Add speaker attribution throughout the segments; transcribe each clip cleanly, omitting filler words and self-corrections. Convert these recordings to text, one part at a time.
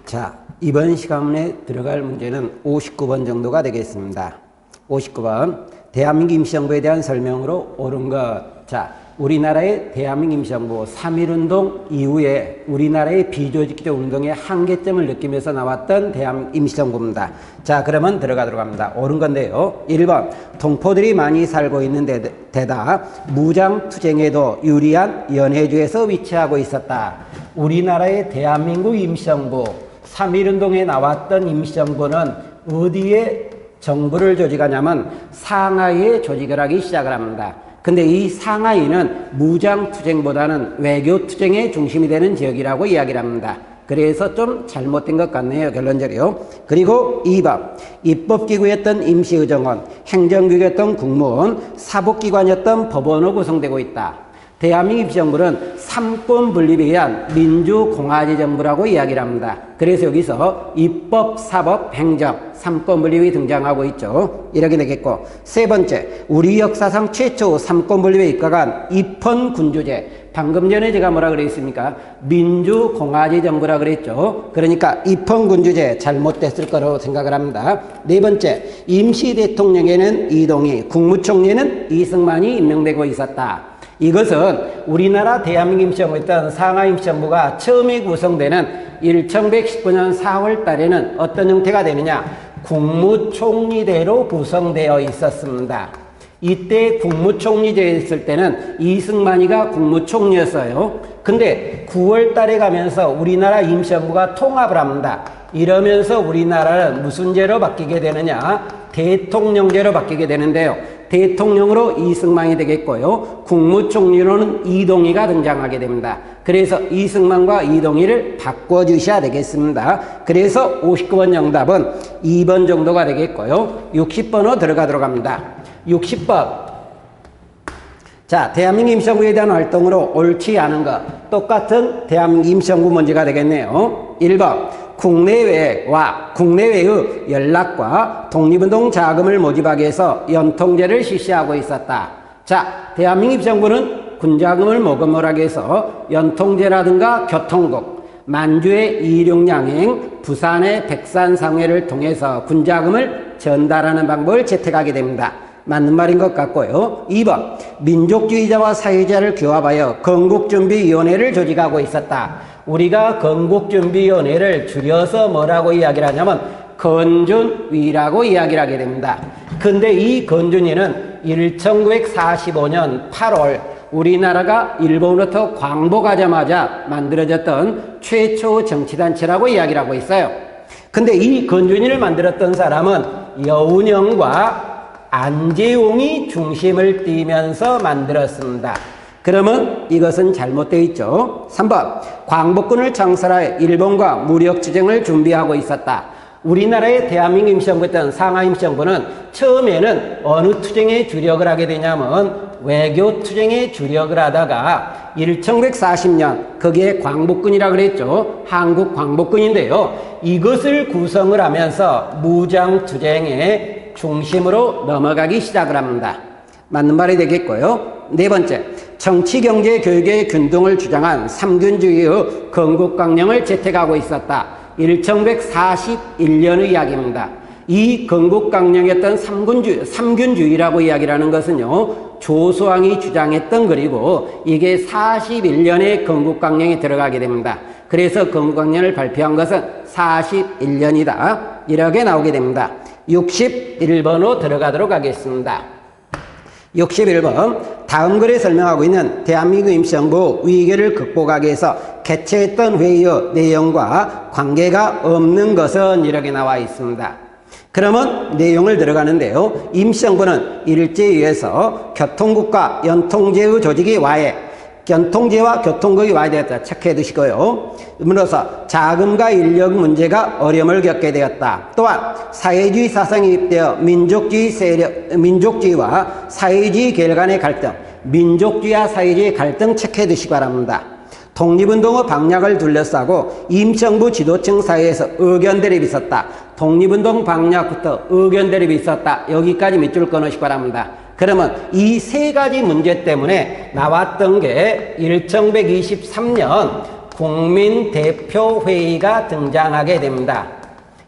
Speaker 1: 자, 이번 시간에 들어갈 문제는 59번 정도가 되겠습니다. 59번 대한민국 임시정부에 대한 설명으로 옳은 것. 자, 우리나라의 대한민국 임시정부 3.1운동 이후에 우리나라의 비조직적 운동의 한계점을 느끼면서 나왔던 대한민국 임시정부입니다. 자, 그러면 들어가도록 합니다. 옳은 건데요. 1번 동포들이 많이 살고 있는 데다 무장투쟁에도 유리한 연해주에서 위치하고 있었다. 우리나라의 대한민국 임시정부 3.1운동에 나왔던 임시정부는 어디에 정부를 조직하냐면 상하이에 조직을 하기 시작을 합니다. 근데 이 상하이는 무장투쟁보다는 외교투쟁의 중심이 되는 지역이라고 이야기를 합니다. 그래서 좀 잘못된 것 같네요. 결론적으로. 그리고 2번 입법기구였던 임시의정원, 행정기구였던 국무원, 사법기관이었던 법원으로 구성되고 있다. 대한민국 임시정부는 삼권 분립에 의한 민주공화제 정부라고 이야기를 합니다. 그래서 여기서 입법, 사법, 행정, 삼권 분립이 등장하고 있죠. 이렇게 되겠고, 세 번째, 우리 역사상 최초 삼권 분립에 입각한 입헌군주제. 방금 전에 제가 뭐라 그랬습니까? 민주공화제 정부라 그랬죠. 그러니까 입헌군주제 잘못됐을 거라고 생각을 합니다. 네 번째, 임시대통령에는 이동희, 국무총리는 이승만이 임명되고 있었다. 이것은 우리나라 대한민국 임시정부였던 상하이 임시정부가 처음에 구성되는 1119년 4월 달에는 어떤 형태가 되느냐? 국무총리대로 구성되어 있었습니다. 이때 국무총리제에 있을 때는 이승만이가 국무총리였어요. 근데 9월 달에 가면서 우리나라 임시정부가 통합을 합니다. 이러면서 우리나라는 무슨 제로 바뀌게 되느냐? 대통령제로 바뀌게 되는데요. 대통령으로 이승만이 되겠고요. 국무총리로는 이동희가 등장하게 됩니다. 그래서 이승만과 이동희를 바꿔주셔야 되겠습니다. 그래서 59번 정답은 2번 정도가 되겠고요. 60번으로 들어가도록 합니다. 60번. 자, 대한민국 임시정부에 대한 활동으로 옳지 않은 것. 똑같은 대한민국 임시정부 문제가 되겠네요. 1번. 국내외와 국내외의 연락과 독립운동 자금을 모집하기 위해서 연통제를 실시하고 있었다. 자, 대한민국 임시정부는 군자금을 모금하기 위해서 연통제라든가 교통국, 만주의 이륙양행, 부산의 백산상회를 통해서 군자금을 전달하는 방법을 채택하게 됩니다. 맞는 말인 것 같고요. 2번, 민족주의자와 사회주의자를 규합하여 건국준비위원회를 조직하고 있었다. 우리가 건국준비위원회를 줄여서 뭐라고 이야기를 하냐면 건준위라고 이야기를 하게 됩니다. 근데 이 건준위는 1945년 8월 우리나라가 일본으로부터 광복하자마자 만들어졌던 최초 정치단체라고 이야기를 하고 있어요. 근데 이 건준위를 만들었던 사람은 여운형과 안재홍이 중심을 띠면서 만들었습니다. 그러면 이것은 잘못되어 있죠. 3번 광복군을 창설하여 일본과 무력투쟁을 준비하고 있었다. 우리나라의 대한민국 임시정부였던 상하이 임시정부는 처음에는 어느 투쟁에 주력을 하게 되냐면 외교투쟁에 주력을 하다가 1940년 거기에 광복군이라고 그랬죠. 한국 광복군인데요. 이것을 구성을 하면서 무장투쟁의 중심으로 넘어가기 시작을 합니다. 맞는 말이 되겠고요. 네 번째, 정치, 경제, 교육의 균등을 주장한 삼균주의의 건국강령을 채택하고 있었다. 1941년의 이야기입니다. 이 건국강령이었던 삼균주의라고 이야기를 하는 것은요, 조수왕이 주장했던 글이고 이게 41년에 건국강령에 들어가게 됩니다. 그래서 건국강령을 발표한 것은 41년이다. 이렇게 나오게 됩니다. 61번으로 들어가도록 하겠습니다. 61번 다음 글에 설명하고 있는 대한민국 임시정부 위기를 극복하기 위해서 개최했던 회의의 내용과 관계가 없는 것은 이렇게 나와 있습니다. 그러면 내용을 들어가는데요. 임시정부는 일제에 의해서 교통국과 연통제의 조직이 와해, 연통제와 교통국이 와해되었다. 체크해 두시고요. 으로써 자금과 인력 문제가 어려움을 겪게 되었다. 또한 사회주의 사상이 입되어 민족주의와 사회주의 계열 간의 갈등, 민족주의와 사회주의 갈등 체크해 두시기 바랍니다. 독립운동의 방향을 둘러싸고 임시정부 지도층 사이에서 의견 대립이 있었다. 독립운동 방향부터 의견 대립이 있었다. 여기까지 밑줄 끊으시기 바랍니다. 그러면 이 세 가지 문제 때문에 나왔던 게 1923년 국민대표회의가 등장하게 됩니다.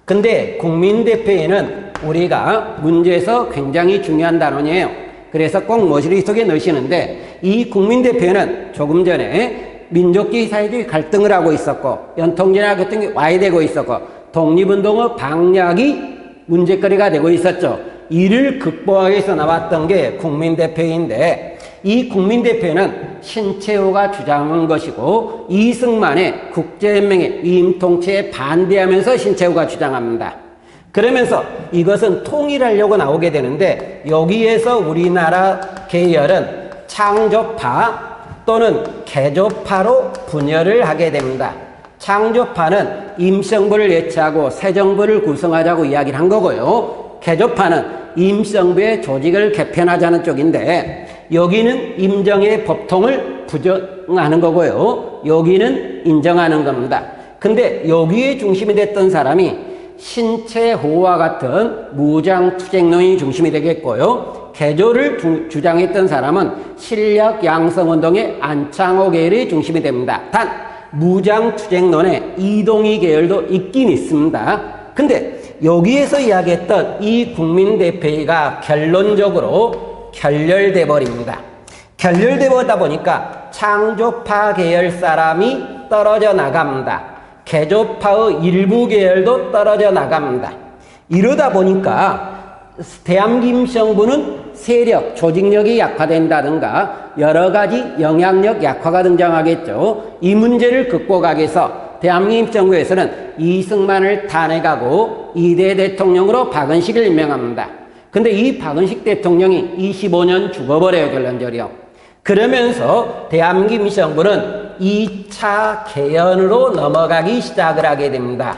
Speaker 1: 근데 국민대표회의는 우리가 문제에서 굉장히 중요한 단원이에요. 그래서 꼭 머릿속에 넣으시는데, 이 국민대표회는 조금 전에 민족주의, 사회주의 갈등을 하고 있었고, 연통제나 같은 게 와야 되고 있었고, 독립운동의 방략이 문제거리가 되고 있었죠. 이를 극복하기 위해서 나왔던 게 국민대표회인데, 이 국민대표회는 신채호가 주장한 것이고, 이승만의 국제연맹의 위임 통치에 반대하면서 신채호가 주장합니다. 그러면서 이것은 통일하려고 나오게 되는데, 여기에서 우리나라 계열은 창조파 또는 개조파로 분열을 하게 됩니다. 창조파는 임시정부를 예치하고 새 정부를 구성하자고 이야기를 한 거고요. 개조파는 임시정부의 조직을 개편하자는 쪽인데, 여기는 임정의 법통을 부정하는 거고요. 여기는 인정하는 겁니다. 근데 여기에 중심이 됐던 사람이 신채호와 같은 무장투쟁론이 중심이 되겠고요. 개조를 주장했던 사람은 실력 양성운동의 안창호 계열이 중심이 됩니다. 단 무장투쟁론에 이동희 계열도 있긴 있습니다. 근데 여기에서 이야기했던 이 국민대표회의가 결론적으로 결렬돼 버립니다. 결렬돼 버리다 보니까 창조파 계열 사람이 떨어져 나갑니다. 개조파의 일부 계열도 떨어져 나갑니다. 이러다 보니까 대한민국정부는 세력, 조직력이 약화된다든가 여러 가지 영향력 약화가 등장하겠죠. 이 문제를 극복하기 위해서 대한민국 정부에서는 이승만을 탄핵하고 2대 대통령으로 박은식을 임명합니다. 근데 이 박은식 대통령이 25년 죽어버려요, 결론적으로. 그러면서 대한민국 정부는 2차 개헌으로 넘어가기 시작을 하게 됩니다.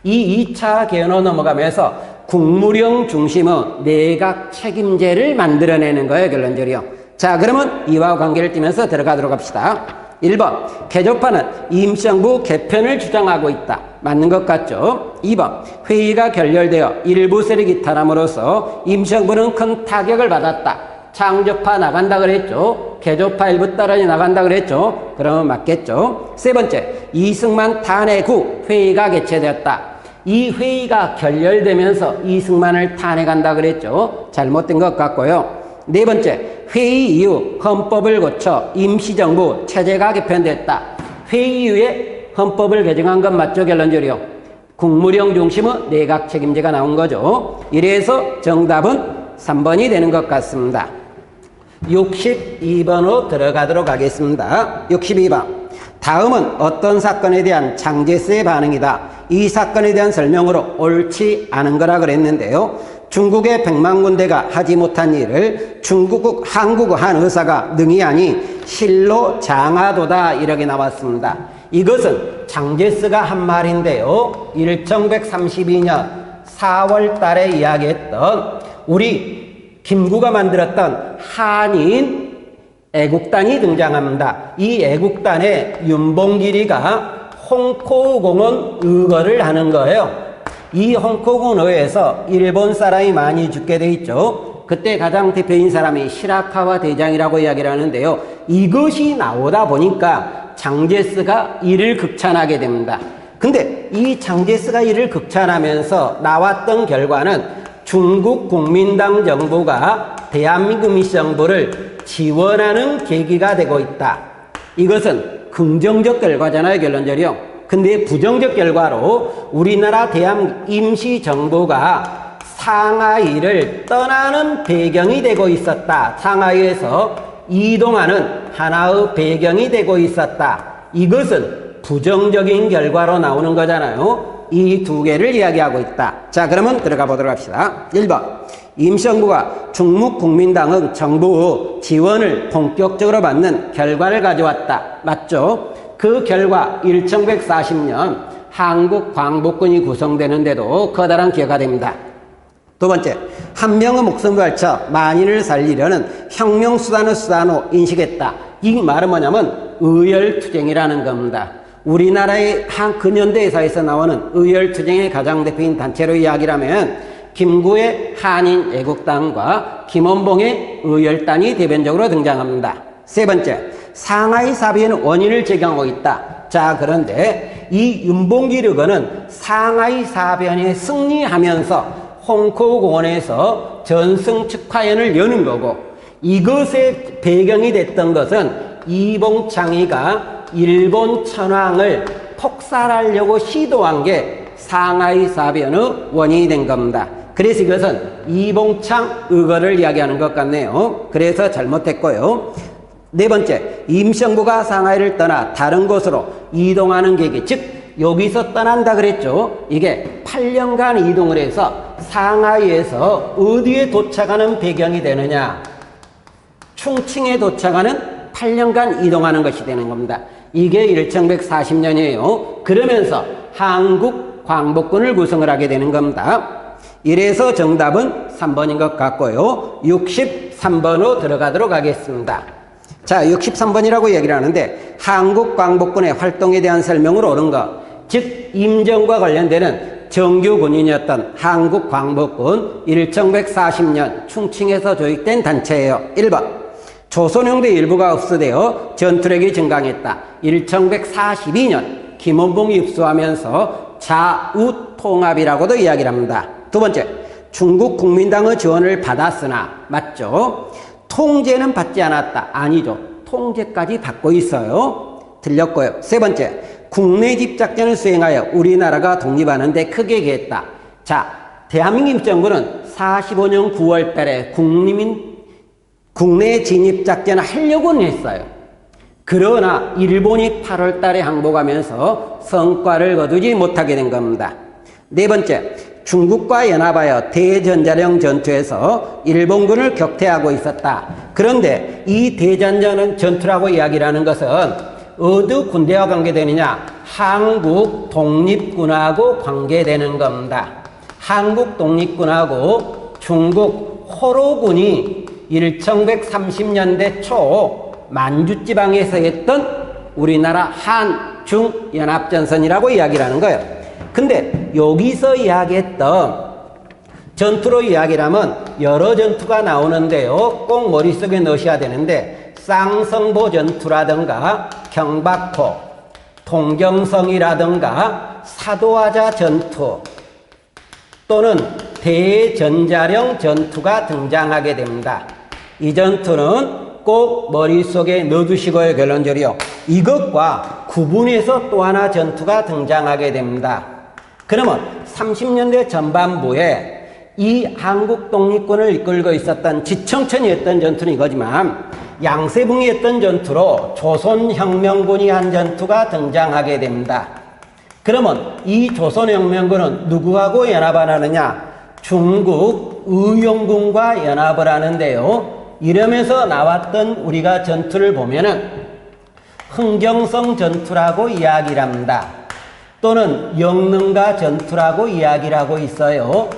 Speaker 1: 이 2차 개헌으로 넘어가면서 국무령 중심의 내각 책임제를 만들어내는 거예요, 결론적으로. 자, 그러면 이와 관계를 띠면서 들어가도록 합시다. 1번, 개조파는 임시정부 개편을 주장하고 있다. 맞는 것 같죠? 2번, 회의가 결렬되어 일부 세력이 탈함으로써 임시정부는 큰 타격을 받았다. 창조파 나간다 그랬죠? 개조파 일부 떨어져 나간다 그랬죠? 그러면 맞겠죠? 세 번째, 이승만 탄핵 후 회의가 개최되었다. 이 회의가 결렬되면서 이승만을 탄핵한다 그랬죠? 잘못된 것 같고요. 네 번째, 회의 이후 헌법을 고쳐 임시정부 체제가 개편됐다. 회의 이후에 헌법을 개정한 건 맞죠, 결론적으로? 국무령 중심의 내각 책임제가 나온 거죠. 이래서 정답은 3번이 되는 것 같습니다. 62번으로 들어가도록 하겠습니다. 62번. 다음은 어떤 사건에 대한 장제스의 반응이다. 이 사건에 대한 설명으로 옳지 않은 거라 그랬는데요. 중국의 100만 군대가 하지 못한 일을 한국의 한 의사가 능히 하니 실로 장하도다, 이렇게 나왔습니다. 이것은 장제스가 한 말인데요. 1932년 4월 달에 이야기했던 우리 김구가 만들었던 한인 애국단이 등장합니다. 이 애국단의 윤봉길이가 홍코공원 의거를 하는 거예요. 이 홍코공원 의회에서 일본 사람이 많이 죽게 돼 있죠. 그때 가장 대표인 사람이 시라카와 대장이라고 이야기를 하는데요. 이것이 나오다 보니까 장제스가 이를 극찬하게 됩니다. 근데 이 장제스가 이를 극찬하면서 나왔던 결과는 중국 국민당 정부가 대한민국 민주정부를 지원하는 계기가 되고 있다. 이것은 긍정적 결과잖아요, 결론적으로. 근데 부정적 결과로 우리나라 대한민국 임시정부가 상하이를 떠나는 배경이 되고 있었다. 상하이에서 이동하는 하나의 배경이 되고 있었다. 이것은 부정적인 결과로 나오는 거잖아요. 이 두 개를 이야기하고 있다. 자, 그러면 들어가 보도록 합시다. 1번. 임시정부가 중국국민당은 정부의 지원을 본격적으로 받는 결과를 가져왔다. 맞죠? 그 결과 1940년 한국 광복군이 구성되는데도 커다란 기여가 됩니다. 두 번째, 한 명의 목숨을 바쳐 만인을 살리려는 혁명수단의 수단으로 인식했다. 이 말은 뭐냐면 의열투쟁이라는 겁니다. 우리나라의 한 근현대사에서 나오는 의열투쟁의 가장 대표인 단체로 이야기라면 김구의 한인 애국당과 김원봉의 의열단이 대변적으로 등장합니다. 세 번째, 상하이 합의에는 원인을 제공하고 있다. 자, 그런데 이 윤봉길 의거는 상하이 사변에 승리하면서 홍코공원에서 전승 축하연을 여는 거고, 이것의 배경이 됐던 것은 이봉창이가 일본 천황을 폭살하려고 시도한 게 상하이 사변의 원인이 된 겁니다. 그래서 이것은 이봉창 의거를 이야기하는 것 같네요. 그래서 잘못했고요. 네 번째, 임시정부가 상하이를 떠나 다른 곳으로 이동하는 계기, 즉 여기서 떠난다 그랬죠. 이게 8년간 이동을 해서 상하이에서 어디에 도착하는 배경이 되느냐, 충칭에 도착하는 8년간 이동하는 것이 되는 겁니다. 이게 1140년이에요. 그러면서 한국 광복군을 구성을 하게 되는 겁니다. 이래서 정답은 3번인 것 같고요. 63번으로 들어가도록 하겠습니다. 자, 63번이라고 얘기를 하는데, 한국 광복군의 활동에 대한 설명을 옳은 것, 즉 임정과 관련되는 정규 군인이었던 한국 광복군 1140년 충칭에서 조직된 단체예요. 1번, 조선용대 일부가 흡수되어 전투력이 증강했다. 1142년 김원봉이 입수하면서 좌우통합이라고도 이야기를 합니다. 두 번째, 중국 국민당의 지원을 받았으나, 맞죠? 통제는 받지 않았다. 아니죠. 통제까지 받고 있어요. 틀렸고요. 세 번째, 국내 집작전을 수행하여 우리나라가 독립하는 데 크게 기했다. 자, 대한민국 정부는 45년 9월 달에 국내 진입작전을 하려고는 했어요. 그러나 일본이 8월 달에 항복하면서 성과를 거두지 못하게 된 겁니다. 네 번째, 중국과 연합하여 대전자령 전투에서 일본군을 격퇴하고 있었다. 그런데 이 대전자령 전투라고 이야기를 하는 것은 어느 군대와 관계되느냐? 한국 독립군하고 관계되는 겁니다. 한국 독립군하고 중국 호로군이 1930년대 초 만주지방에서 했던 우리나라 한중연합전선이라고 이야기를 하는 거예요. 근데 여기서 이야기했던 전투로 이야기를 하면 여러 전투가 나오는데요. 꼭 머릿속에 넣으셔야 되는데, 쌍성보 전투라든가 경박포, 동경성이라든가 사도하자 전투 또는 대전자령 전투가 등장하게 됩니다. 이 전투는 꼭 머릿속에 넣어두시고요. 결론적으로요. 이것과 구분해서 또 하나 전투가 등장하게 됩니다. 그러면 30년대 전반부에 이 한국 독립군을 이끌고 있었던 지청천이 했던 전투는 이거지만, 양세붕이 했던 전투로 조선혁명군이 한 전투가 등장하게 됩니다. 그러면 이 조선혁명군은 누구하고 연합을 하느냐? 중국 의용군과 연합을 하는데요. 이러면서 나왔던 우리가 전투를 보면은 흥경성 전투라고 이야기를 합니다. 또는 영릉가 전투라고 이야기를 하고 있어요.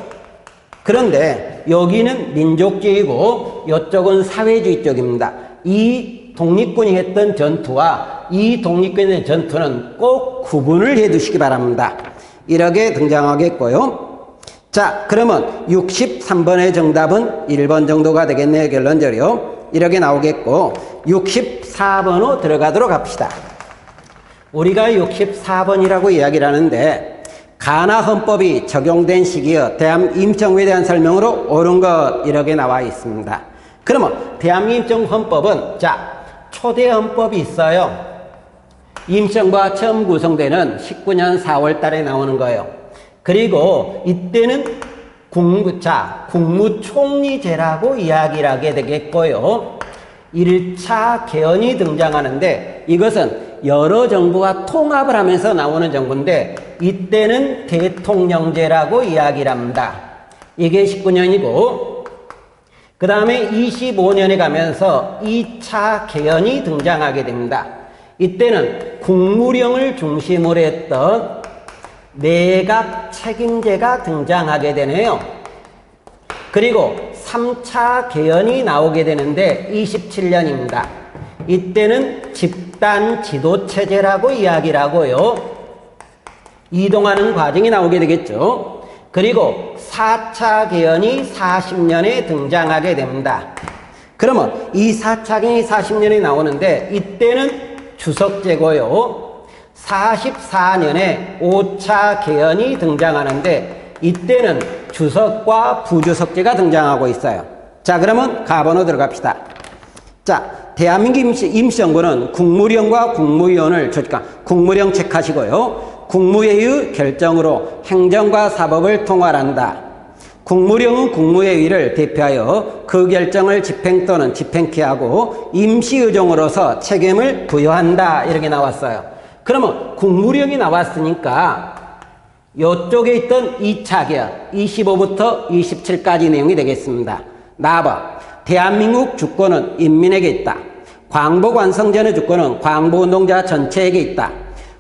Speaker 1: 그런데 여기는 민족주의고 이쪽은 사회주의 쪽입니다. 이 독립군이 했던 전투와 이 독립군이 했던 전투는 꼭 구분을 해 두시기 바랍니다. 이렇게 등장하겠고요. 자, 그러면 63번의 정답은 1번 정도가 되겠네요. 결론적으로 이렇게 나오겠고, 64번으로 들어가도록 합시다. 우리가 64번이라고 이야기를 하는데, 가나 헌법이 적용된 시기의 대한민국 임정부에 대한 설명으로 옳은 것 이렇게 나와 있습니다. 그러면 대한민국 임정부 헌법은, 자, 초대 헌법이 있어요. 임정부가 처음 구성되는 19년 4월 달에 나오는 거예요. 그리고 이때는 국무총리제라고 이야기를 하게 되겠고요. 1차 개헌이 등장하는데, 이것은 여러 정부가 통합을 하면서 나오는 정부인데, 이때는 대통령제라고 이야기를 합니다. 이게 19년이고, 그 다음에 25년에 가면서 2차 개헌이 등장하게 됩니다. 이때는 국무령을 중심으로 했던 내각 책임제가 등장하게 되네요. 그리고 3차 개헌이 나오게 되는데 27년입니다. 이때는 집단 지도체제라고 이야기를 하고요. 이동하는 과정이 나오게 되겠죠. 그리고 4차 개헌이 40년에 등장하게 됩니다. 그러면 이 4차 개헌이 40년에 나오는데, 이때는 주석제고요. 44년에 5차 개헌이 등장하는데 이때는 주석과 부주석제가 등장하고 있어요. 자, 그러면 가번호 들어갑시다. 자, 대한민국 임시정부는 국무령과 국무위원을 국무령 체크하시고요. 국무회의 결정으로 행정과 사법을 통할한다. 국무령은 국무회의를 대표하여 그 결정을 집행 또는 집행케 하고 임시의정으로서 책임을 부여한다. 이렇게 나왔어요. 그러면 국무령이 나왔으니까 이쪽에 있던 2차 개헌 25부터 27까지 내용이 되겠습니다. 나번 대한민국 주권은 인민에게 있다. 광복 완성 전의 주권은 광복운동자 전체에게 있다.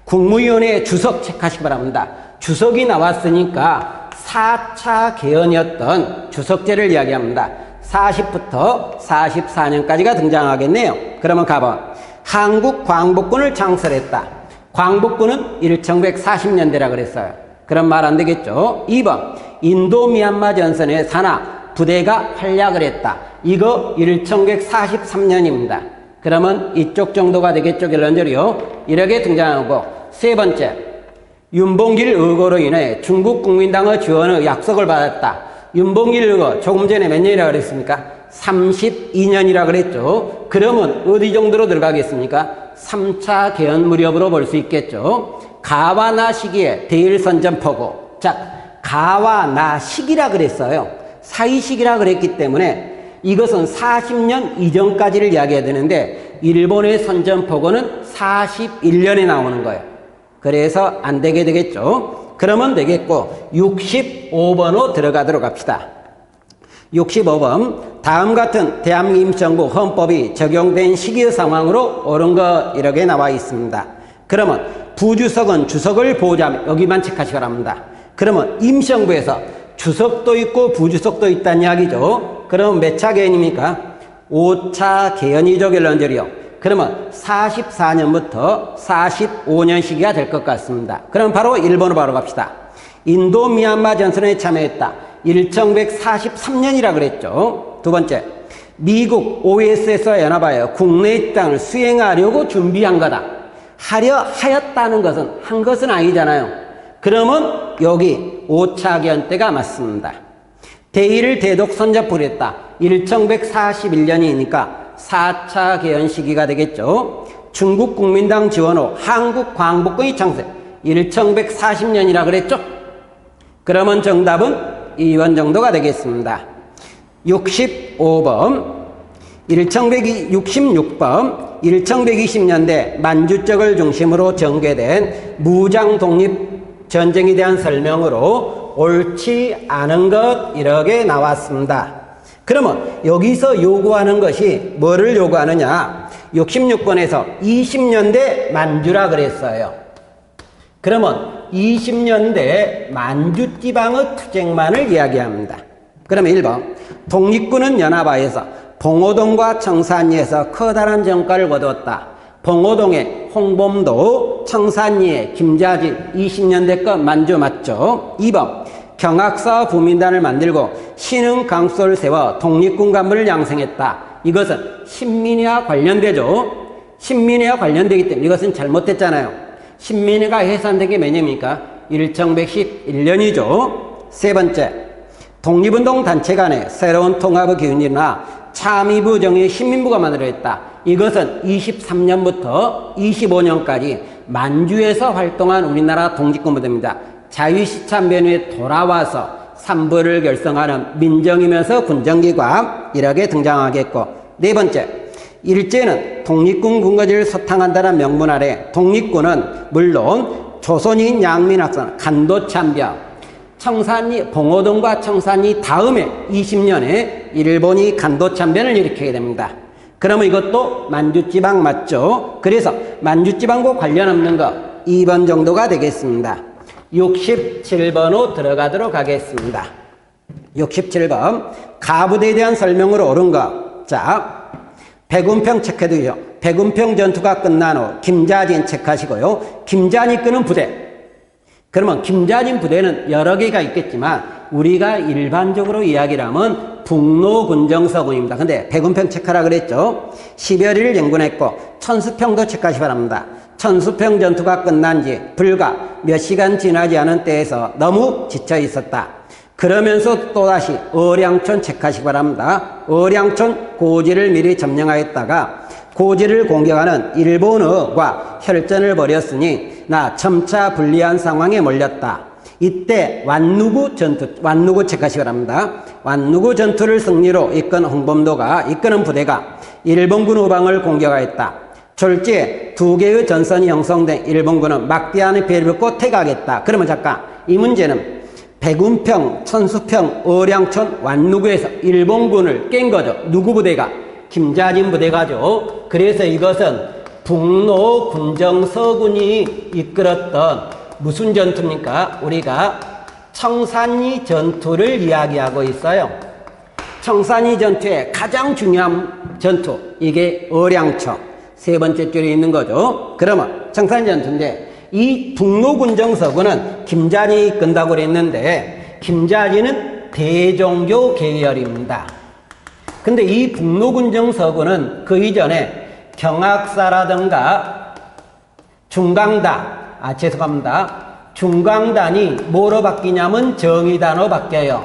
Speaker 1: 국무위원회 주석 체크하시기 바랍니다. 주석이 나왔으니까 4차 개헌이었던 주석제를 이야기합니다. 40부터 44년까지가 등장하겠네요. 그러면 가번 한국 광복군을 창설했다. 광복군은 1940년대라 그랬어요. 그럼 말 안 되겠죠. 2번 인도 미얀마 전선의 산하 부대가 활약을 했다. 이거 1943년입니다. 그러면 이쪽 정도가 되겠죠. 결론적으로 이렇게 등장하고 세 번째 윤봉길 의거로 인해 중국 국민당의 지원의 약속을 받았다. 윤봉길 의거 조금 전에 몇 년이라고 그랬습니까? 32년이라 그랬죠. 그러면 어디 정도로 들어가겠습니까? 3차 개헌 무렵으로 볼 수 있겠죠. 가와 나 시기에 대일선전포고. 자, 가와 나 시기라 그랬어요. 사이시기라 그랬기 때문에 이것은 40년 이전까지를 이야기해야 되는데 일본의 선전포고는 41년에 나오는 거예요. 그래서 안 되게 되겠죠. 그러면 되겠고 65번으로 들어가도록 합시다. 65번 다음 같은 대한민국 임시정부 헌법이 적용된 시기의 상황으로 옳은 것 이렇게 나와 있습니다. 그러면 부주석은 주석을 보호자면 여기만 체크하시기 바랍니다. 그러면 임시정부에서 주석도 있고 부주석도 있다는 이야기죠. 그러면 몇 차 개헌입니까? 5차 개헌이죠. 결론적으로요. 그러면 44년부터 45년 시기가 될 것 같습니다. 그럼 바로 1번으로 바로 갑시다. 인도 미얀마 전선에 참여했다. 1943년이라 그랬죠. 두 번째, 미국 OS에서 연합하여 국내 입당을 수행하려고 준비한 거다. 하려 하였다는 것은 한 것은 아니잖아요. 그러면 여기 5차 개헌 때가 맞습니다. 대의를 대독 선전포를 했다. 1941년이니까 4차 개헌 시기가 되겠죠. 중국 국민당 지원 후 한국 광복군이 창설 1940년이라 그랬죠. 그러면 정답은 2번 정도가 되겠습니다. 65번 66번 1120년대 만주적을 중심으로 전개된 무장 독립 전쟁에 대한 설명으로 옳지 않은 것 이렇게 나왔습니다. 그러면 여기서 요구하는 것이 뭐를 요구하느냐? 66번에서 20년대 만주라 그랬어요. 그러면 20년대 만주지방의 투쟁만을 이야기합니다. 그러면 1번 독립군은 연합하여서 봉오동과 청산리에서 커다란 전과를 거두었다. 봉오동의 홍범도, 청산리의 김자진 20년대 것 만주 맞죠? 2번 경학사와 부민단을 만들고 신흥 강수를 세워 독립군 간부를 양성했다. 이것은 신민회와 관련되죠. 신민회와 관련되기 때문에 이것은 잘못됐잖아요. 신민회가 해산된 게 몇 년입니까? 1111년이죠. 세 번째, 독립운동 단체 간의 새로운 통합의 기운이나 참의부 정의 신민부가 만들어졌다. 이것은 23년부터 25년까지 만주에서 활동한 우리나라 독립군부대입니다. 자유시참변 후에 돌아와서 삼부를 결성하는 민정이면서 군정기관 이렇게 등장하겠고, 네 번째, 일제는 독립군 군거지를 소탕한다는 명분 아래 독립군은 물론 조선인 양민학선 간도참변 청산리 봉오동과 청산리 다음에 20년에 일본이 간도참변을 일으키게 됩니다. 그러면 이것도 만주지방 맞죠? 그래서 만주지방과 관련 없는 거 2번 정도가 되겠습니다. 67번으로 들어가도록 하겠습니다. 67번 가부대에 대한 설명으로 옳은 거. 자, 백운평 체크해두죠. 백운평 전투가 끝난 후 김자진 체크하시고요. 김자진이 끄는 부대. 그러면 김자진 부대는 여러 개가 있겠지만 우리가 일반적으로 이야기를 하면 북로군정서군입니다. 근데 백운평 체크하라 그랬죠. 10여 일을 연군했고 천수평도 체크하시 바랍니다. 천수평 전투가 끝난 지 불과 몇 시간 지나지 않은 때에서 너무 지쳐 있었다. 그러면서 또다시 어량촌 체크하시기 바랍니다. 어량촌 고지를 미리 점령하였다가 고지를 공격하는 일본어과 혈전을 벌였으니 나 점차 불리한 상황에 몰렸다. 이때 완누구 전투, 완누구 체크하시기 바랍니다. 완누구 전투를 승리로 이끄는 부대가 일본군 후방을 공격하였다. 졸지에 두 개의 전선이 형성된 일본군은 막대한의 배를 긋고 퇴각했다. 그러면 잠깐 이 문제는 백운평, 천수평, 어량촌, 완누구에서 일본군을 깬 거죠. 누구 부대가? 김자진 부대가죠. 그래서 이것은 북로 군정서군이 이끌었던 무슨 전투입니까? 우리가 청산리 전투를 이야기하고 있어요. 청산리 전투의 가장 중요한 전투, 이게 어량초 세 번째 줄에 있는 거죠. 그러면 청산리 전투인데 이 북로군정서군은 김자진이 이끈다고 그랬는데 김자진은 대종교 계열입니다. 근데 이 북로군정서군은 그 이전에 경학사라든가 중강단이 뭐로 바뀌냐면 정의단으로 바뀌어요.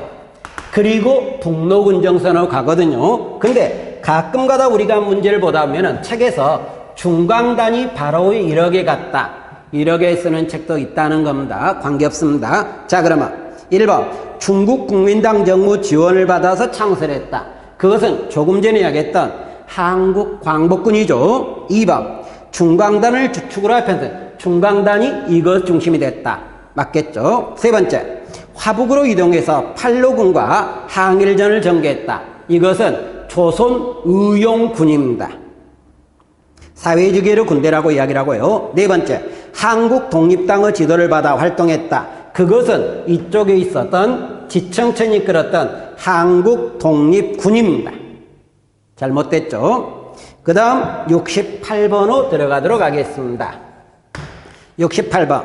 Speaker 1: 그리고 북로군정선으로 가거든요. 근데 가끔가다 우리가 문제를 보다 보면은 책에서 중강단이 바로 1억에 갔다. 1억에 쓰는 책도 있다는 겁니다. 관계없습니다. 자, 그러면 1번 중국 국민당 정부 지원을 받아서 창설했다. 그것은 조금 전에 이야기했던 한국 광복군이죠. 2번 중강단을 주축으로 합해서 중강단이 이것 중심이 됐다. 맞겠죠? 세 번째 화북으로 이동해서 팔로군과 항일전을 전개했다. 이것은 조선의용군입니다. 사회주의의 군대라고 이야기를 하고요. 네 번째 한국 독립당의 지도를 받아 활동했다. 그것은 이쪽에 있었던 지청천이 이끌었던 한국 독립군입니다. 잘못됐죠? 그 다음 68번으로 들어가도록 하겠습니다. 68번.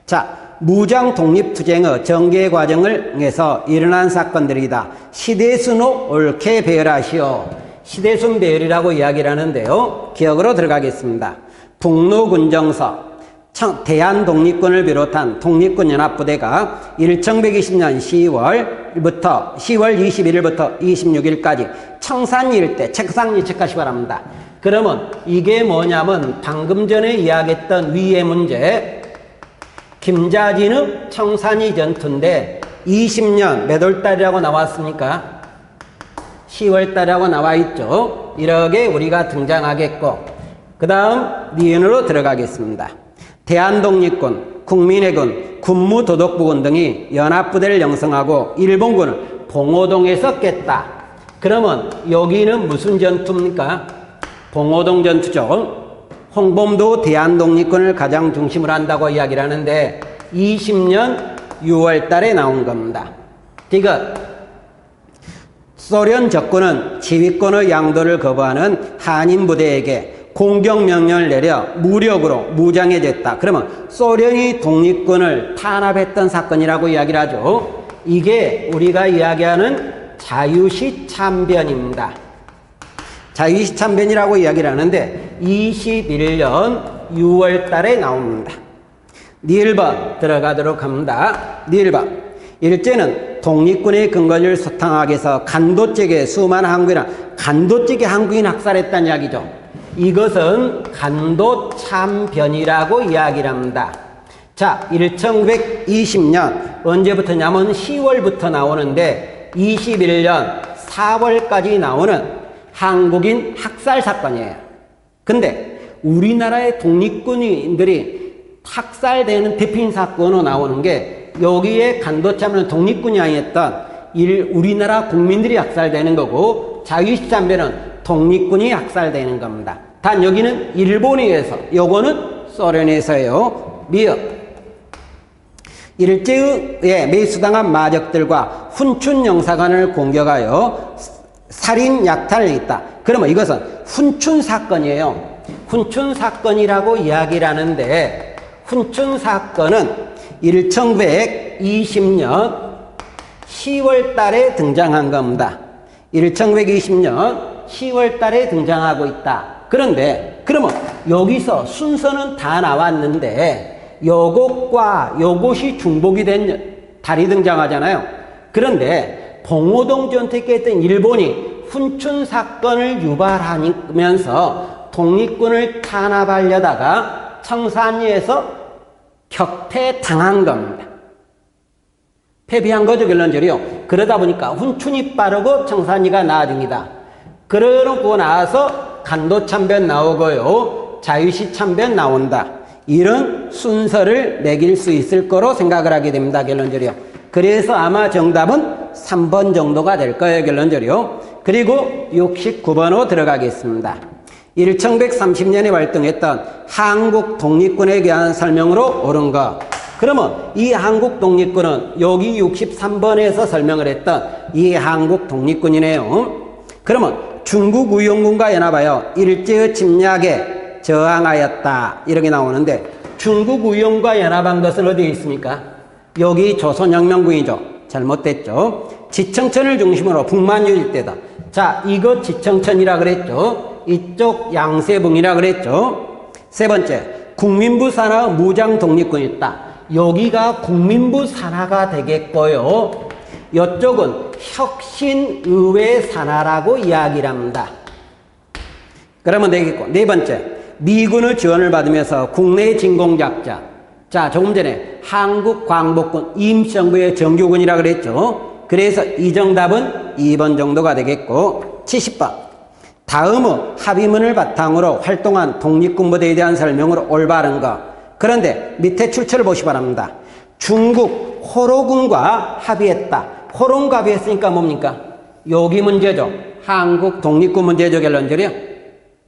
Speaker 1: 자, 무장 독립투쟁의 전개 과정에서 일어난 사건들이다. 시대순호 옳게 배열하시오. 시대순 배열이라고 이야기를 하는데요. 기억으로 들어가겠습니다. 북로군정서, 대한독립군을 비롯한 독립군연합부대가 1920년 10월 21일부터 26일까지 청산리 일대, 책상리 체크하시기 바랍니다. 그러면 이게 뭐냐면 방금 전에 이야기했던 위의 문제, 김자진의 청산리 전투인데 20년 몇 월달이라고 나왔습니까? 10월달이라고 나와 있죠. 이렇게 우리가 등장하겠고, 그 다음 니은으로 들어가겠습니다. 대한독립군, 국민의군, 군무도독부군 등이 연합부대를 형성하고 일본군을 봉오동에서 깼다. 그러면 여기는 무슨 전투입니까? 봉오동 전투죠. 홍범도 대한독립군을 가장 중심으로 한다고 이야기를 하는데 20년 6월 달에 나온 겁니다. 이것 소련 적군은 지휘권의 양도를 거부하는 한인 부대에게 공격명령을 내려 무력으로 무장해졌다. 그러면 소련이 독립군을 탄압했던 사건이라고 이야기를 하죠. 이게 우리가 이야기하는 자유시 참변입니다. 자유시 참변이라고 이야기를 하는데 21년 6월 달에 나옵니다. 니을번 들어가도록 합니다. 니을번. 일제는 독립군의 근거지를 소탕하기 위해서 간도직에 수많은 한국인 학살했다는 이야기죠. 이것은 간도참변이라고 이야기를 합니다. 자, 1920년 언제부터냐면 10월부터 나오는데 21년 4월까지 나오는 한국인 학살 사건이에요. 근데 우리나라의 독립군인들이 학살되는 대표인 사건으로 나오는 게 여기에 간도참변은 독립군이 아니었던 우리나라 국민들이 학살되는 거고 자유시참변은 독립군이 학살되는 겁니다. 단 여기는 일본에 의해서, 요거는 소련에서요. 미역. 일제에 매수당한 마적들과 훈춘 영사관을 공격하여 살인 약탈을 했다. 그러면 이것은 훈춘 사건이에요. 훈춘 사건이라고 이야기를 하는데 훈춘 사건은 1920년 10월 달에 등장한 겁니다. 1920년 10월 달에 등장하고 있다. 그런데 그러면 여기서 순서는 다 나왔는데 요것과 요것이 중복이 된 달이 등장하잖아요. 그런데 봉오동 전투에 했던 일본이 훈춘 사건을 유발하면서 독립군을 탄압하려다가 청산리에서 격퇴당한 겁니다. 패배한 거죠, 결론적으로요. 그러다 보니까 훈춘이 빠르고 청산리가 나중이다. 그러고 나서 간도참변 나오고요. 자유시 참변 나온다. 이런 순서를 매길 수 있을 거로 생각을 하게 됩니다, 결론적으로요. 그래서 아마 정답은 3번 정도가 될 거예요, 결론적으로요. 그리고 69번으로 들어가겠습니다. 1930년에 활동했던 한국 독립군에 대한 설명으로 옳은 것. 그러면 이 한국 독립군은 여기 63번에서 설명을 했던 이 한국 독립군이네요. 그러면 중국 의용군과 연합하여 일제의 침략에 저항하였다. 이렇게 나오는데 중국 의용과 연합한 것은 어디에 있습니까? 여기 조선혁명군이죠. 잘못됐죠. 지청천을 중심으로 북만유 일대다. 자, 이거 지청천이라 그랬죠. 이쪽 양세붕이라 그랬죠. 세 번째, 국민부 산하 무장 독립군이 있다. 여기가 국민부 산하가 되겠고요. 이쪽은 혁신의회 산하라고 이야기를 합니다. 그러면 되겠고. 네 번째, 미군의 지원을 받으면서 국내 진공작자. 자, 조금 전에 한국광복군 임시정부의 정규군이라 그랬죠. 그래서 이 정답은 2번 정도가 되겠고. 70번. 다음의 합의문을 바탕으로 활동한 독립군부대에 대한 설명으로 올바른 것. 그런데 밑에 출처를 보시기 바랍니다. 중국 호로군과 합의했다. 호로군과 합의했으니까 뭡니까? 여기 문제죠. 한국 독립군 문제죠, 결론적으로요.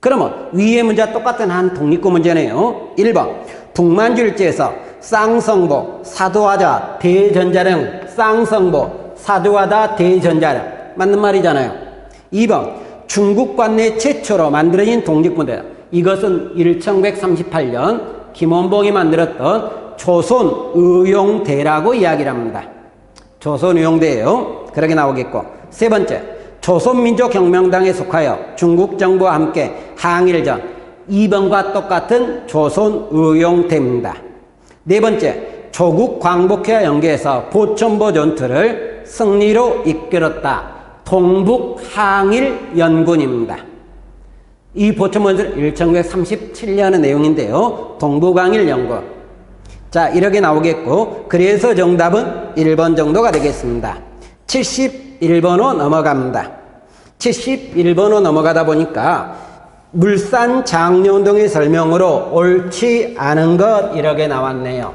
Speaker 1: 그러면 위의 문제와 똑같은 한 독립군 문제네요. 1번 북만주일제에서 쌍성보, 사도하자, 대전자령, 쌍성보, 사도하다, 대전자령 맞는 말이잖아요. 2번 중국 관내 최초로 만들어진 독립군대. 이것은 1938년 김원봉이 만들었던 조선의용대라고 이야기를 합니다. 조선의용대예요. 그렇게 나오겠고. 세 번째, 조선민족혁명당에 속하여 중국 정부와 함께 항일 전 2번과 똑같은 조선의용대입니다. 네 번째, 조국 광복회와 연계해서 보천보 전투를 승리로 이끌었다. 동북항일연군입니다. 이 보천본은 1937년의 내용인데요. 동북항일연군. 자, 이렇게 나오겠고, 그래서 정답은 1번 정도가 되겠습니다. 71번으로 넘어갑니다. 71번으로 넘어가다 보니까 물산 장려운동의 설명으로 옳지 않은 것 이렇게 나왔네요.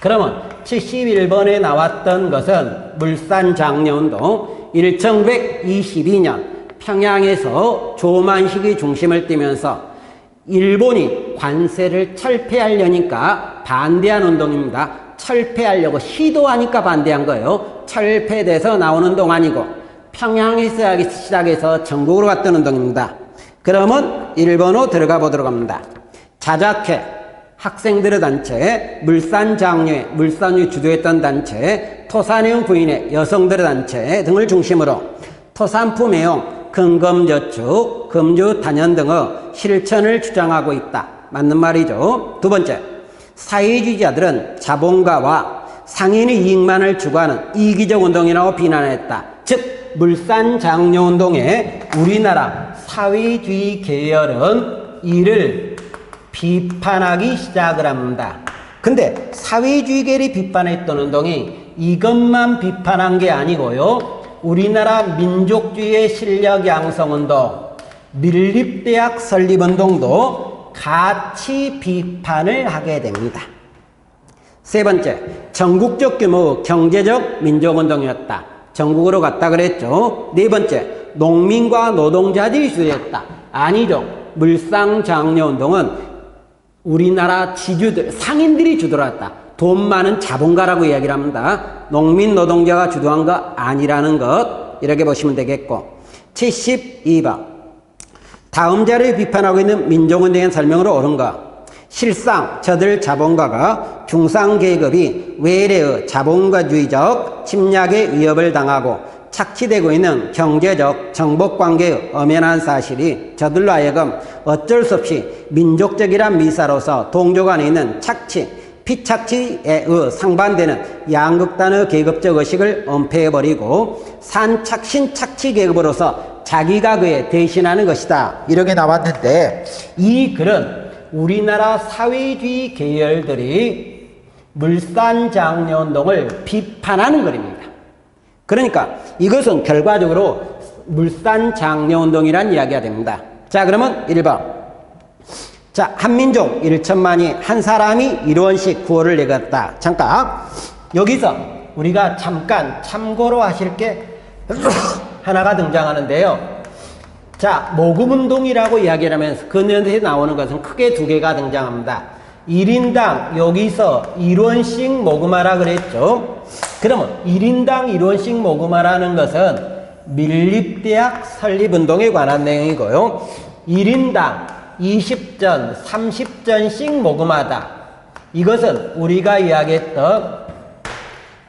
Speaker 1: 그러면 71번에 나왔던 것은 물산 장려운동 1922년 평양에서 조만식이 중심을 띠면서 일본이 관세를 철폐하려니까 반대한 운동입니다. 철폐하려고 시도하니까 반대한 거예요. 철폐돼서 나오는 운동 아니고 평양에서 시작해서 전국으로 갔던 운동입니다. 그러면 1번으로 들어가 보도록 합니다. 자작회, 학생들의 단체, 물산장려회, 물산이 주도했던 단체, 토산형 부인회, 여성들의 단체 등을 중심으로 토산품 애용, 근검저축, 금주단연 등의 실천을 주장하고 있다. 맞는 말이죠. 두 번째, 사회주의자들은 자본가와 상인의 이익만을 추구하는 이기적 운동이라고 비난했다. 즉 물산장려운동에 우리나라 사회주의 계열은 이를 비판하기 시작을 합니다. 근데 사회주의 계열이 비판했던 운동이 이것만 비판한 게 아니고요. 우리나라 민족주의의 실력 양성운동, 밀립대학 설립운동도 같이 비판을 하게 됩니다. 세 번째, 전국적 규모 경제적 민족운동이었다. 전국으로 갔다 그랬죠. 네 번째, 농민과 노동자들이 주도했다. 아니죠. 물상장려운동은 우리나라 지주들, 상인들이 주도를 했다. 돈 많은 자본가라고 이야기를 합니다. 농민 노동자가 주도한 거 아니라는 것 이렇게 보시면 되겠고. 72번 다음 자료에 비판하고 있는 민족운동의 설명으로 옳은 것. 실상 저들 자본가가 중상계급이 외래의 자본가주의적 침략의 위협을 당하고 착취되고 있는 경제적 정복관계의 엄연한 사실이 저들로 하여금 어쩔 수 없이 민족적이란 미사로서 동조간에 있는 착취, 피착취에 상반되는 양극단의 계급적 의식을 엄폐해버리고 산착신 착취 계급으로서 자기가 그에 대신하는 것이다. 이렇게 나왔는데 이 글은 우리나라 사회주의 계열들이 물산장려운동을 비판하는 글입니다. 그러니까 이것은 결과적으로 물산장려운동이라는 이야기가 됩니다. 자, 그러면 1번. 자, 한민족 1천만이 한 사람이 1원씩 구호를 내겠다. 잠깐 여기서 우리가 잠깐 참고로 하실 게 하나가 등장하는데요. 자, 모금운동이라고 이야기를 하면서 그 년대에 나오는 것은 크게 두 개가 등장합니다. 1인당 여기서 1원씩 모금하라 그랬죠. 그러면 1인당 1원씩 모금하라는 것은 밀립대학 설립운동에 관한 내용이고요. 1인당 20전, 30전씩 모금하다. 이것은 우리가 이야기했던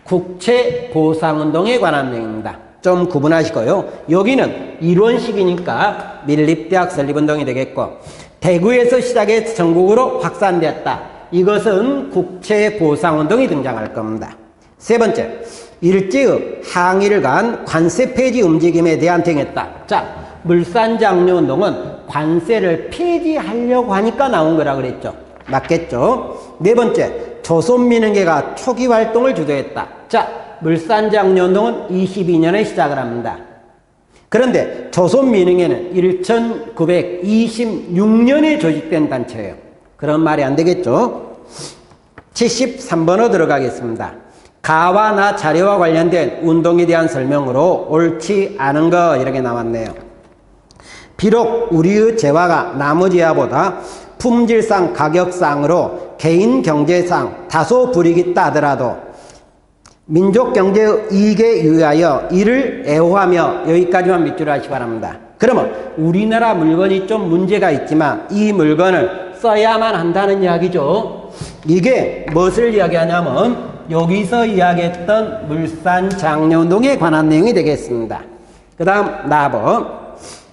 Speaker 1: 국채보상운동에 관한 내용입니다. 좀 구분하시고요. 여기는 1원씩이니까 밀립대학 설립운동이 되겠고, 대구에서 시작해서 전국으로 확산되었다. 이것은 국채보상운동이 등장할 겁니다. 세 번째, 일제의 항의를 간 관세 폐지 움직임에 대한 대응했다. 자, 물산장려운동은 관세를 폐지하려고 하니까 나온 거라 그랬죠. 맞겠죠? 네 번째, 조선민흥회가 초기 활동을 주도했다. 자, 물산장려운동은 22년에 시작을 합니다. 그런데 조선민흥회는 1926년에 조직된 단체예요. 그런 말이 안 되겠죠? 73번으로 들어가겠습니다. 가와 나 자료와 관련된 운동에 대한 설명으로 옳지 않은 거 이렇게 나왔네요. 비록 우리의 재화가 나무 재화보다 품질상 가격상으로 개인 경제상 다소 불이익이 있다 하더라도 민족 경제의 이익에 유의하여 이를 애호하며 여기까지만 밑줄 하시기 바랍니다. 그러면 우리나라 물건이 좀 문제가 있지만 이 물건을 써야만 한다는 이야기죠. 이게 무엇을 이야기하냐면 여기서 이야기했던 물산장려운동에 관한 내용이 되겠습니다. 그 다음 나번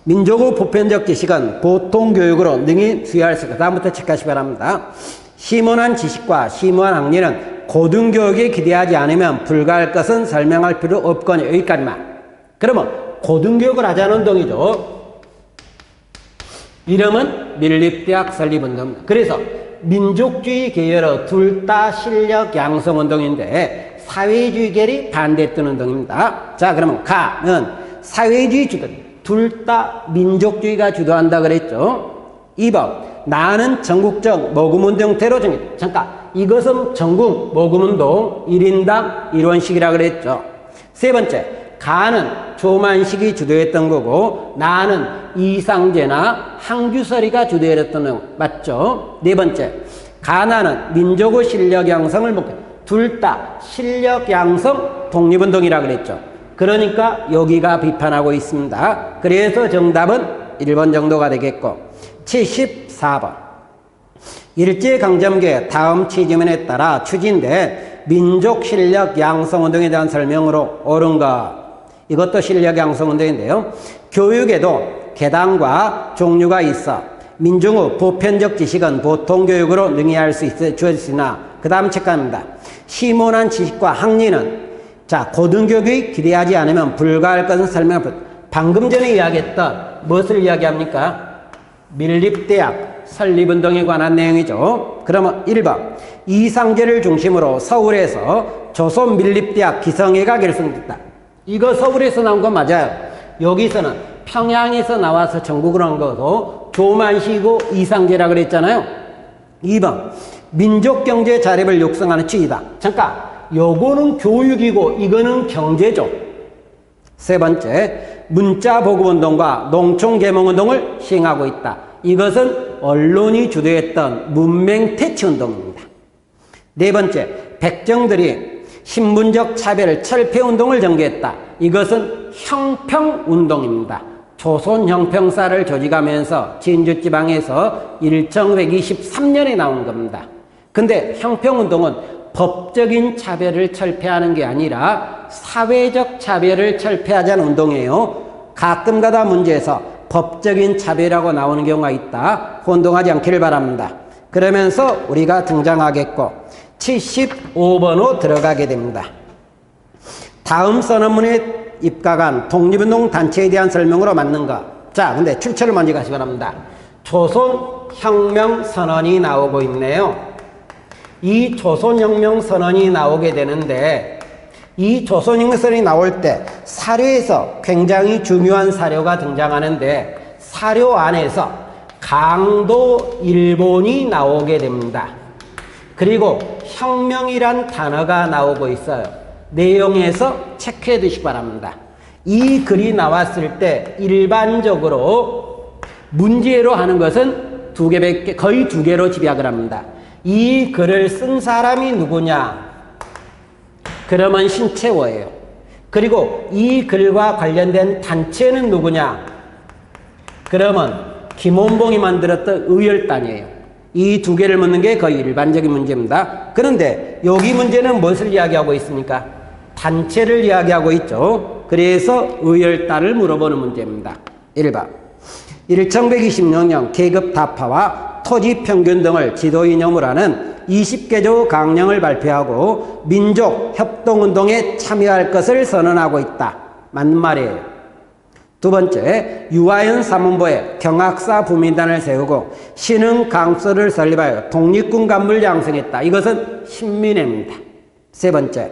Speaker 1: 민족의 보편적 지식은 보통교육으로 능히 수여할 수 있다. 다음부터 체크하시기 바랍니다. 심오한 지식과 심오한 학리는 고등교육에 기대하지 않으면 불가할 것은 설명할 필요 없거니 여기까지만. 그러면 고등교육을 하자는 운동이죠. 이름은 밀립대학 설립운동입니다. 그래서 민족주의 계열의 둘 다 실력 양성 운동인데 사회주의 계열이 반대했던 운동입니다. 자, 그러면 가는 사회주의 주도, 둘 다 민족주의가 주도한다 그랬죠. 2번, 나는 전국적 모금운동 형태로 정했다. 잠깐, 이것은 전국 모금운동 1인당 1원씩이라 그랬죠. 세 번째, 가는 조만식이 주도했던 거고 나는 이상제나 항규설이가 주도했던 거 맞죠? 네 번째, 가나는 민족의 실력 양성을 목표, 둘 다 실력 양성 독립운동이라 그랬죠. 그러니까 여기가 비판하고 있습니다. 그래서 정답은 1번 정도가 되겠고 74번 일제강점기의 다음 취지문에 따라 추진된 민족 실력 양성운동에 대한 설명으로 옳은 것. 이것도 실력 양성운동인데요. 교육에도 계단과 종류가 있어 민중의 보편적 지식은 보통교육으로 능히 할 수 있으나 그 다음 체크합니다. 심오한 지식과 학리는 자 고등교육이 기대하지 않으면 불가할 것은 설명할 방금 전에 이야기했던 무엇을 이야기합니까? 밀립대학 설립운동에 관한 내용이죠. 그러면 1번 이상제를 중심으로 서울에서 조선밀립대학 기성회가 결성됐다. 이거 서울에서 나온 거 맞아요. 여기서는 평양에서 나와서 전국으로 한 거고 조만시고 이상제라 그랬잖아요. 2번 민족경제 자립을 육성하는 취지다. 잠깐 요거는 교육이고 이거는 경제죠. 세 번째 문자보급운동과 농촌개몽운동을 시행하고 있다. 이것은 언론이 주도했던 문맹퇴치운동입니다. 네 번째 백정들이 신분적 차별 철폐운동을 전개했다. 이것은 형평운동입니다. 조선 형평사를 조직하면서 진주지방에서 1123년에 나온 겁니다. 근데 형평운동은 법적인 차별을 철폐하는 게 아니라 사회적 차별을 철폐하자는 운동이에요. 가끔가다 문제에서 법적인 차별이라고 나오는 경우가 있다. 혼동하지 않기를 바랍니다. 그러면서 우리가 등장하겠고 75번으로 들어가게 됩니다. 다음 선언문에 입각한 독립운동 단체에 대한 설명으로 맞는 것. 자, 근데 출처를 먼저 가시기 바랍니다. 조선혁명선언이 나오고 있네요. 이 조선혁명선언이 나오게 되는데 이 조선혁명선언이 나올 때 사료에서 굉장히 중요한 사료가 등장하는데 사료 안에서 강도 일본이 나오게 됩니다. 그리고 혁명이란 단어가 나오고 있어요. 내용에서 체크해 두시기 바랍니다. 이 글이 나왔을 때 일반적으로 문제로 하는 것은 거의 두 개로 집약을 합니다. 이 글을 쓴 사람이 누구냐? 그러면 신채호예요. 그리고 이 글과 관련된 단체는 누구냐? 그러면 김원봉이 만들었던 의열단이에요. 이 두 개를 묻는 게 거의 일반적인 문제입니다. 그런데 여기 문제는 무엇을 이야기하고 있습니까? 단체를 이야기하고 있죠. 그래서 의열단을 물어보는 문제입니다. 1번 1126년 계급 타파와 토지 평균 등을 지도 이념으로 하는 20개조 강령을 발표하고 민족 협동운동에 참여할 것을 선언하고 있다. 맞는 말이에요. 두 번째, 유아연 사문보에 경학사 부민단을 세우고 신흥 강서를 설립하여 독립군 간부를 양성했다. 이것은 신민회입니다. 세 번째,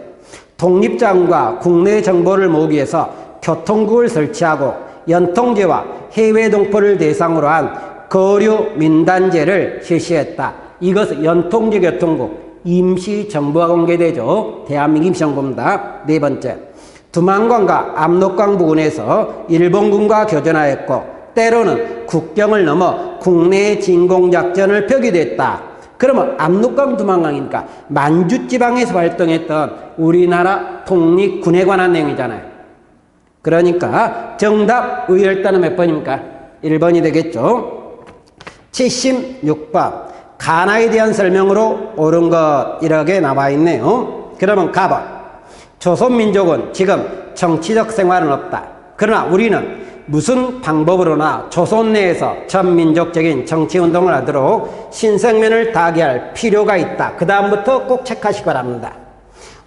Speaker 1: 독립자금과 국내 정보를 모으기 위해서 교통국을 설치하고 연통제와 해외 동포를 대상으로 한 거류 민단제를 실시했다. 이것은 연통제 교통국 임시정부가 공개되죠. 대한민국 임시정부입니다. 네 번째, 두만강과 압록강 부근에서 일본군과 교전하였고 때로는 국경을 넘어 국내 진공작전을 펴기도 했다. 그러면 압록강 두만강이니까 만주지방에서 활동했던 우리나라 독립군에 관한 내용이잖아요. 그러니까 정답 의열단은 몇 번입니까? 1번이 되겠죠. 76번 가나에 대한 설명으로 옳은 것 이렇게 나와 있네요. 그러면 가번 조선민족은 지금 정치적 생활은 없다. 그러나 우리는 무슨 방법으로나 조선 내에서 전민족적인 정치운동을 하도록 신생면을 다하게 할 필요가 있다. 그 다음부터 꼭 체크하시기 바랍니다.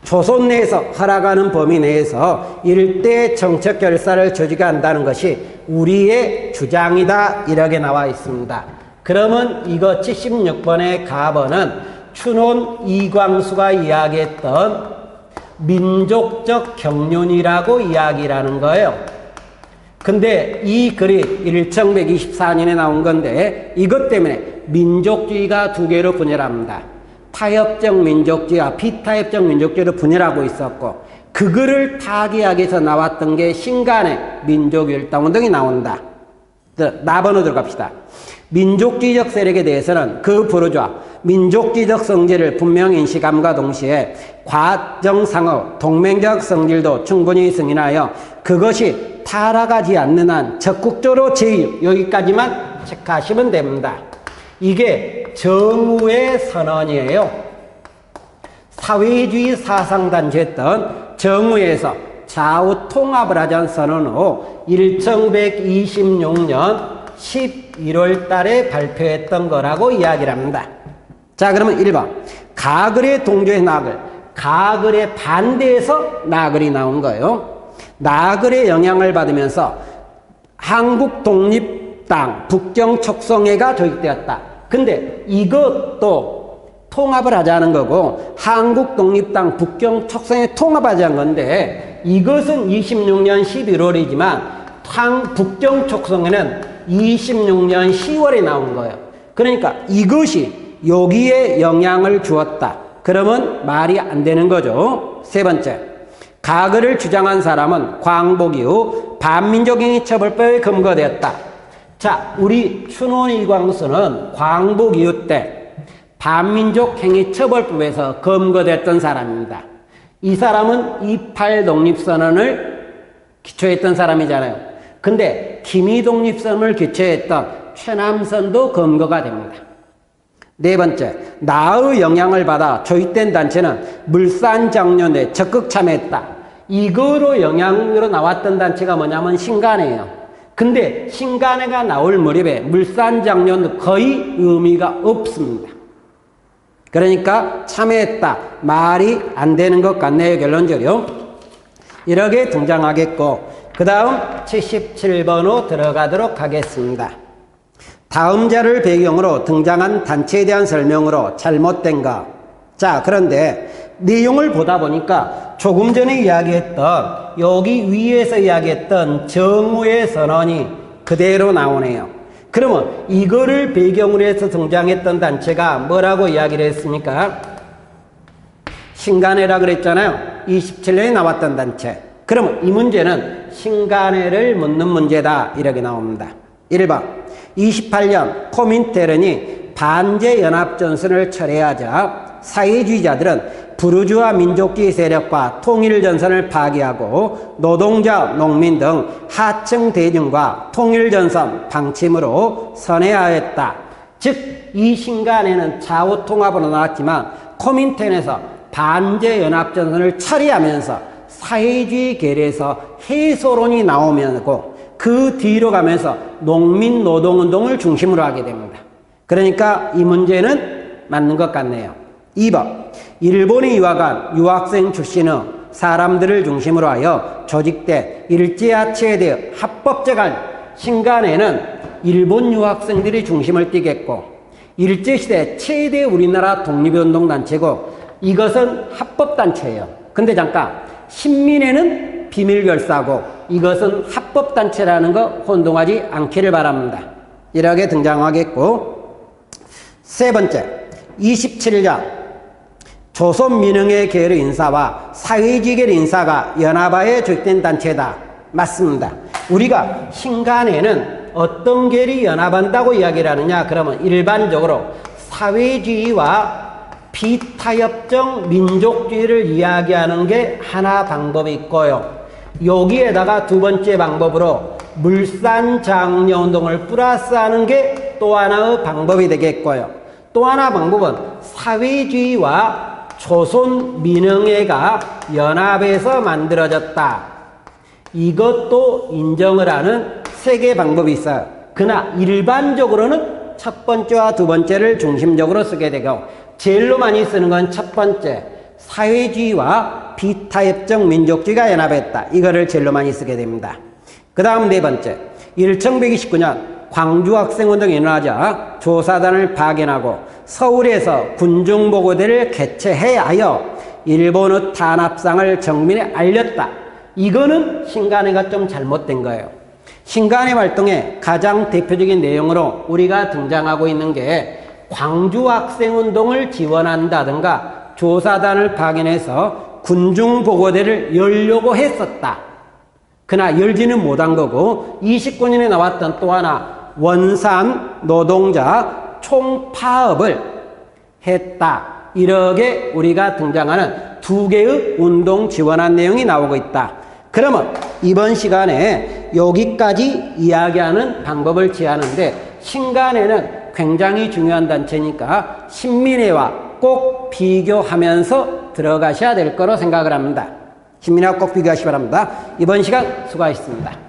Speaker 1: 조선 내에서 허락하는 범위 내에서 일대 정책 결사를 조직한다는 것이 우리의 주장이다. 이렇게 나와 있습니다. 그러면 이거 76번의 가번은 춘원 이광수가 이야기했던 민족적 경륜이라고 이야기라는 거예요. 근데 이 글이 1124년에 나온 건데 이것 때문에 민족주의가 두 개로 분열합니다. 타협적 민족주의와 비타협적 민족주의로 분열하고 있었고 그 글을 타개하기 위해서 나왔던 게 신간의 민족율동운동이 나온다. 나번호 들어갑시다. 민족주의적 세력에 대해서는 그 부르주아 민족주의적 성질을 분명히 인식함과 동시에 과정상의 동맹적 성질도 충분히 승인하여 그것이 타락하지 않는 한 적극적으로 제의 여기까지만 체크하시면 됩니다. 이게 정우의 선언이에요. 사회주의 사상단체였던 정우에서 좌우 통합을 하자는 선언으로 1126년 11월 달에 발표했던 거라고 이야기를 합니다. 자, 그러면 1번. 가글의 동조의 나글. 가글의 반대에서 나글이 나온 거예요. 나글의 영향을 받으면서 한국독립당 북경촉성회가 조직되었다. 근데 이것도 통합을 하자는 거고 한국독립당 북경촉성회 통합하자는 건데 이것은 26년 11월이지만 북경촉성회는 26년 10월에 나온 거예요. 그러니까 이것이 여기에 영향을 주었다. 그러면 말이 안 되는 거죠. 세 번째, 가글을 주장한 사람은 광복 이후 반민족행위 처벌법에 검거되었다. 자, 우리 춘원 이광수는 광복 이후 때 반민족행위 처벌법에서 검거됐던 사람입니다. 이 사람은 28 독립선언을 기초했던 사람이잖아요. 근데 기미독립선을 개최했던 최남선도 검거가 됩니다. 네 번째, 나의 영향을 받아 조직된 단체는 물산장려에 적극 참여했다. 이거로 영향으로 나왔던 단체가 뭐냐면 신간회예요. 근데 신간회가 나올 무렵에 물산장려는 거의 의미가 없습니다. 그러니까 참여했다. 말이 안 되는 것 같네요. 결론적으로. 이렇게 등장하겠고, 그 다음 77번으로 들어가도록 하겠습니다. 다음 자를 배경으로 등장한 단체에 대한 설명으로 잘못된 것. 자, 그런데 내용을 보다 보니까 조금 전에 이야기했던, 여기 위에서 이야기했던 정오의 선언이 그대로 나오네요. 그러면 이거를 배경으로 해서 등장했던 단체가 뭐라고 이야기를 했습니까? 신간회라 그랬잖아요. 27년에 나왔던 단체. 그러면 이 문제는 신간회를 묻는 문제다. 이렇게 나옵니다. 1번, 28년 코민테른이 반제연합전선을 철회하자 사회주의자들은 부르주아 민족주의 세력과 통일전선을 파기하고 노동자, 농민 등 하층 대중과 통일전선 방침으로 선회하였다. 즉, 이 신간에는 좌우통합으로 나왔지만 코민텐에서 반제연합전선을 처리하면서 사회주의 계례에서 해소론이 나오면서 그 뒤로 가면서 농민 노동운동을 중심으로 하게 됩니다. 그러니까 이 문제는 맞는 것 같네요. 2번, 일본에 유학한 유학생 출신의 사람들을 중심으로 하여 조직된 일제하치에 합법적인 신간회는 일본 유학생들이 중심을 띠겠고, 일제시대 최대 우리나라 독립운동단체고, 이것은 합법단체예요. 근데 잠깐, 신민회는 비밀결사고 이것은 합법단체라는 거 혼동하지 않기를 바랍니다. 이렇게 등장하겠고, 세 번째, 27년 조선민흥회 계열 인사와 사회주의 계열 인사가 연합하여 조직된 단체다. 맞습니다. 우리가 신간회는 어떤 계열이 연합한다고 이야기를 하느냐? 그러면 일반적으로 사회주의와 비타협적 민족주의를 이야기하는 게 하나 방법이 있고요. 여기에다가 두 번째 방법으로 물산장려운동을 플러스하는 게 또 하나의 방법이 되겠고요. 또 하나 방법은 사회주의와 조선민흥회가 연합해서 만들어졌다. 이것도 인정을 하는 세 개의 방법이 있어요. 그러나 일반적으로는 첫 번째와 두 번째를 중심적으로 쓰게 되고, 제일로 많이 쓰는 건 첫 번째, 사회주의와 비타협적 민족주의가 연합했다. 이거를 제일로 많이 쓰게 됩니다. 그 다음 네 번째, 1129년 광주학생운동이 일어나자 조사단을 파견하고 서울에서 군중보고대를 개최해야 하여 일본의 탄압상을 정민에 알렸다. 이거는 신간회가 좀 잘못된 거예요. 신간회 활동의 가장 대표적인 내용으로 우리가 등장하고 있는 게 광주학생운동을 지원한다든가 조사단을 파견해서 군중보고대를 열려고 했었다. 그러나 열지는 못한 거고, 29년에 나왔던 또 하나 원산 노동자 총파업을 했다. 이렇게 우리가 등장하는 두 개의 운동 지원한 내용이 나오고 있다. 그러면 이번 시간에 여기까지 이야기하는 방법을 취하는데, 신간회는 굉장히 중요한 단체니까 신민회와 꼭 비교하면서 들어가셔야 될 거로 생각을 합니다. 신민회와 꼭 비교하시기 바랍니다. 이번 시간 수고하셨습니다.